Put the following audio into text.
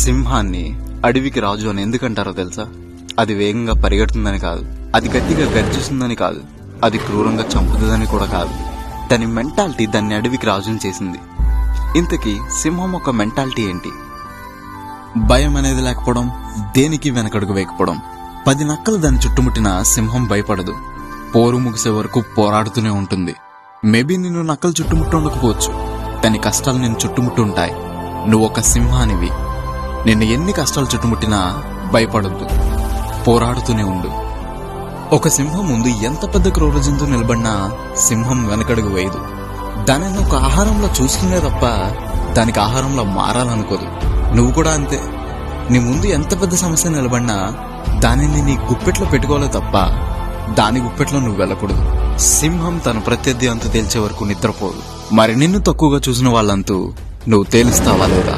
సింహాన్ని అడవికి రాజు అని ఎందుకంటారో తెలుసా? అది వేగంగా పరిగెడుతుందని కాదు, అది గట్టిగా గర్జిస్తుందని కాదు, అది క్రూరంగా చంపుతుందని కూడా కాదు. దాని మెంటాలిటీ దాన్ని అడవికి రాజుని చేసింది. ఇంతకీ సింహం ఒక మెంటాలిటీ ఏంటి? భయం అనేది లేకపోవడం, దేనికి వెనకడుగు వేయకపోవడం. 10 నక్కలు దాన్ని చుట్టుముట్టిన సింహం భయపడదు. పోరు ముగిసే వరకు పోరాడుతూనే ఉంటుంది. మేబీ నిన్ను నక్కలు చుట్టుముట్టు ఉండకపోవచ్చు, దాని కష్టాలు నిన్ను చుట్టుముట్టు ఉంటాయి. నువ్వు ఒక సింహానివి. నిన్ను ఎన్ని కష్టాలు చుట్టుముట్టినా భయపడొద్దు, పోరాడుతూనే ఉండు. ఒక సింహం ముందు ఎంత పెద్ద క్రూర జంతువు నిలబడినా సింహం వెనకడుగు వేయదు. దానిని ఒక ఆహారంలో చూస్తుందే తప్ప దానికి ఆహారంలో మారాలనుకోదు. నువ్వు కూడా అంతే. నీ ముందు ఎంత పెద్ద సమస్య నిలబడినా దానిని నీ గుప్పెట్లో పెట్టుకోలే తప్ప దాని గుప్పెట్లో నువ్వు వెళ్ళకూడదు. సింహం తన ప్రత్యర్థి అంతు తేల్చే వరకు నిద్రపోదు. మరి నిన్ను తక్కువగా చూసిన వాళ్ళంతూ నువ్వు తేలుస్తావా లేదా?